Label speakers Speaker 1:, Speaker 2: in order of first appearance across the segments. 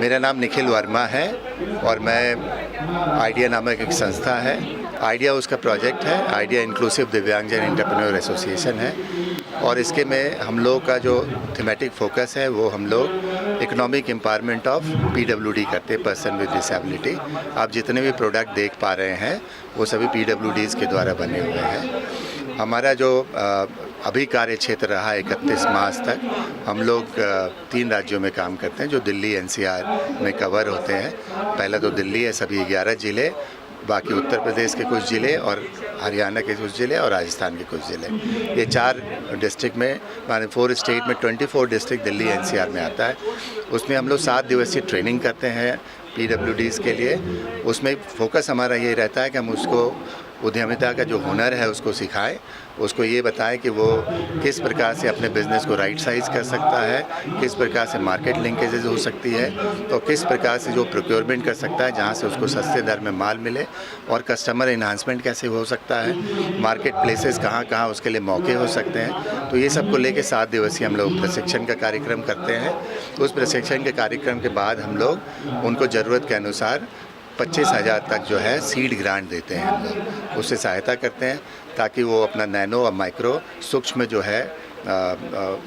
Speaker 1: मेरा नाम निखिल वर्मा है और मैं आइडिया नामक एक संस्था है। आइडिया उसका प्रोजेक्ट है, आइडिया इंक्लूसिव दिव्यांगजन एंटरप्रेन्योर एसोसिएशन है। और इसके में हम लोग का जो थीमेटिक फोकस है वो हम लोग इकोनॉमिक एम्पावरमेंट ऑफ पीडब्ल्यूडी करते हैं, पर्सन विद डिसेबिलिटी। आप जितने भी प्रोडक्ट देख पा रहे हैं वो सभी पीडब्ल्यूडीज़ के द्वारा बने हुए हैं। हमारा जो अभी कार्य क्षेत्र रहा 31 मार्च तक, हम लोग 3 राज्यों में काम करते हैं जो दिल्ली एनसीआर में कवर होते हैं। पहला तो दिल्ली है, सभी 11 ज़िले, बाकी उत्तर प्रदेश के कुछ ज़िले और हरियाणा के कुछ ज़िले और राजस्थान के कुछ ज़िले। ये 4 डिस्ट्रिक्ट में, माने 4 स्टेट में 24 डिस्ट्रिक्ट दिल्ली एनसीआर में आता है। उसमें हम लोग 7 दिवसीय ट्रेनिंग करते हैं पीडब्ल्यूडीज़ के लिए। उसमें फोकस हमारा ये रहता है कि हम उसको उद्यमिता का जो हुनर है उसको सिखाएं, उसको ये बताएं कि वो किस प्रकार से अपने बिज़नेस को राइट साइज़ कर सकता है, किस प्रकार से मार्केट लिंकेजेस हो सकती है, तो किस प्रकार से जो प्रोक्योरमेंट कर सकता है जहाँ से उसको सस्ते दर में माल मिले, और कस्टमर इन्हांसमेंट कैसे हो सकता है, मार्केट प्लेसेस कहाँ कहाँ उसके लिए मौके हो सकते हैं। तो ये सब को लेके 7 दिवसीय हम लोग प्रशिक्षण का कार्यक्रम करते हैं। उस प्रशिक्षण के कार्यक्रम के बाद हम लोग उनको ज़रूरत के अनुसार 25,000 तक जो है सीड ग्रांट देते हैं। हम लोग उससे सहायता करते हैं ताकि वो अपना नैनो और माइक्रो सूक्ष्म जो है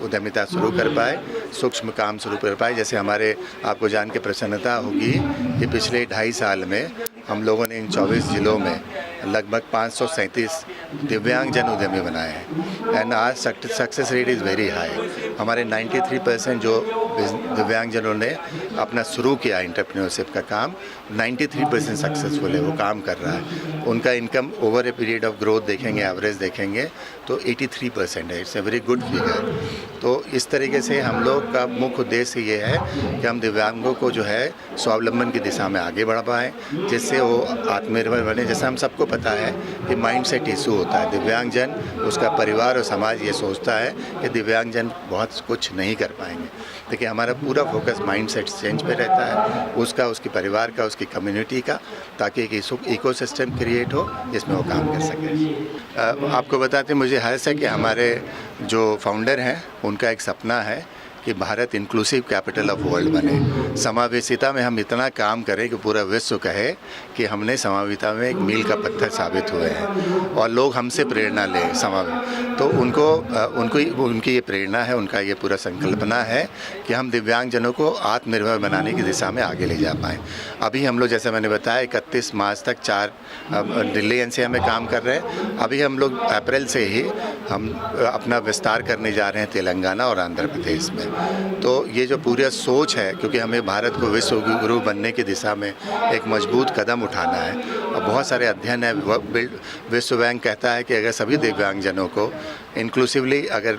Speaker 1: उद्यमिता शुरू कर पाए, सूक्ष्म काम शुरू कर पाए। जैसे हमारे, आपको जान के प्रसन्नता होगी कि पिछले 2.5 साल में हम लोगों ने इन 24 ज़िलों में लगभग 537 दिव्यांगजन उद्यमी बनाए हैं। एंड आज success rate is very high. हमारे 93% जो दिव्यांगजनों ने अपना शुरू किया एंटरप्रेन्योरशिप का काम, 93% सक्सेसफुल है, वो काम कर रहा है। उनका income over a period of growth देखेंगे, एवरेज देखेंगे तो 83% है। It's a very good figure. तो इस तरीके से हम लोग का मुख्य उद्देश्य ये है कि हम दिव्यांगों को जो है स्वावलंबन की दिशा में आगे बढ़ा पाएँ, जिससे वो आत्मनिर्भर बने। जैसा हम सबको पता है कि माइंडसेट इशू होता है, दिव्यांगजन, उसका परिवार और समाज ये सोचता है कि दिव्यांगजन बहुत कुछ नहीं कर पाएंगे। देखिए, हमारा पूरा फोकस माइंडसेट चेंज पे रहता है, उसका, उसके परिवार का, उसकी कम्युनिटी का, ताकि एक इकोसिस्टम क्रिएट हो जिसमें वो काम कर सके। आपको बताते मुझे हर्ष है कि हमारे जो फाउंडर हैं उनका एक सपना है कि Bharat inclusive capital of world बने। समावेशिता में हम इतना काम करें कि पूरा विश्व कहे कि हमने समावेशिता में एक मील का पत्थर साबित हुए हैं और लोग हमसे प्रेरणा लें समावेश। तो उनकी ये प्रेरणा है, उनका ये पूरा संकल्पना है कि हम दिव्यांगजनों को आत्मनिर्भर बनाने की दिशा में आगे ले जा पाएँ। अभी हम लोग, जैसे मैंने बताया, 31 मार्च तक 4 दिल्ली एनसीआर में काम कर रहे हैं। अभी हम लोग अप्रैल से ही हम अपना विस्तार करने जा रहे हैं तेलंगाना और आंध्र प्रदेश में। तो ये जो पूरा सोच है, क्योंकि हमें भारत को विश्व गुरु बनने की दिशा में एक मजबूत कदम उठाना है। और बहुत सारे अध्ययन है, विश्व बैंक कहता है कि अगर सभी दिव्यांगजनों को इंक्लूसिवली अगर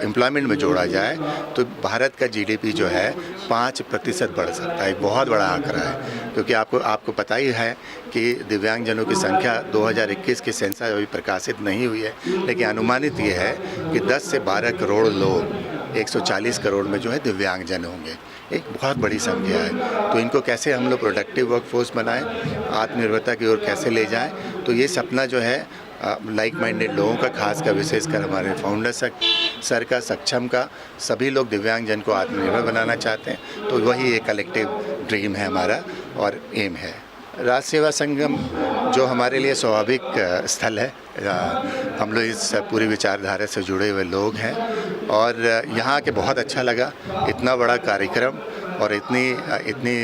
Speaker 1: एम्प्लॉयमेंट में जोड़ा जाए तो भारत का जीडीपी जो है 5% बढ़ सकता है। एक बहुत बड़ा आंकड़ा है, क्योंकि आपको पता ही है कि दिव्यांगजनों की संख्या 2021 की सेंसस अभी प्रकाशित नहीं हुई है, लेकिन अनुमानित ये है कि 10 से 12 करोड़ लोग 140 करोड़ में जो है दिव्यांगजन होंगे। एक बहुत बड़ी संख्या है। तो इनको कैसे हम लोग प्रोडक्टिव वर्कफोर्स बनाएं, आत्मनिर्भरता की ओर कैसे ले जाएं, तो ये सपना जो है लाइक माइंडेड लोगों का, खासकर विशेषकर हमारे फाउंडर सर का, सक्षम का, सभी लोग दिव्यांगजन को आत्मनिर्भर बनाना चाहते हैं। तो वही एक कलेक्टिव ड्रीम है हमारा और एम है। राज सेवा संगम जो हमारे लिए स्वाभाविक स्थल है, हम लोग इस पूरी विचारधारा से जुड़े हुए लोग हैं और यहाँ के बहुत अच्छा लगा। इतना बड़ा कार्यक्रम और इतनी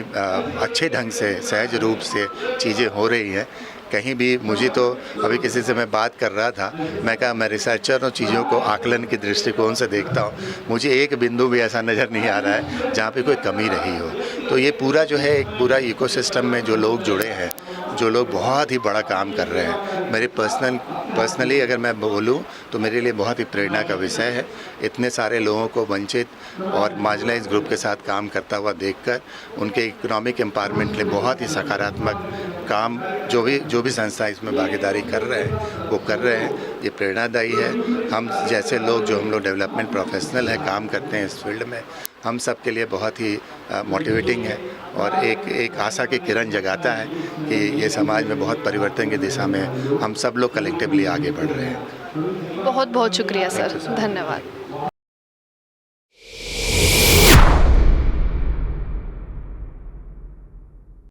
Speaker 1: अच्छे ढंग से, सहज रूप से चीज़ें हो रही हैं। कहीं भी मुझे तो, अभी किसी से मैं बात कर रहा था, मैं कहा मैं रिसर्चर और चीज़ों को आकलन के दृष्टिकोण से देखता हूँ, मुझे एक बिंदु भी ऐसा नज़र नहीं आ रहा है जहाँ पे कोई कमी रही हो। तो ये पूरा जो है, एक पूरा इकोसिस्टम में जो लोग जुड़े हैं, जो लोग बहुत ही बड़ा काम कर रहे हैं, मेरे पर्सनली अगर मैं बोलूं तो मेरे लिए बहुत ही प्रेरणा का विषय है। इतने सारे लोगों को वंचित और मार्जिनलाइज्ड ग्रुप के साथ काम करता हुआ देखकर उनके इकोनॉमिक एम्पावरमेंट के लिए बहुत ही सकारात्मक काम जो भी संस्था इसमें भागीदारी कर रहे हैं वो कर रहे हैं। ये प्रेरणादायी है। हम जैसे लोग, जो हम लोग डेवलपमेंट प्रोफेशनल हैं, काम करते हैं इस फील्ड में, हम सब के लिए बहुत ही मोटिवेटिंग है और एक आशा की किरण जगाता है कि ये समाज में बहुत परिवर्तन की दिशा में हम सब लोग कलेक्टिवली आगे बढ़ रहे हैं।
Speaker 2: बहुत बहुत शुक्रिया सर, धन्यवाद।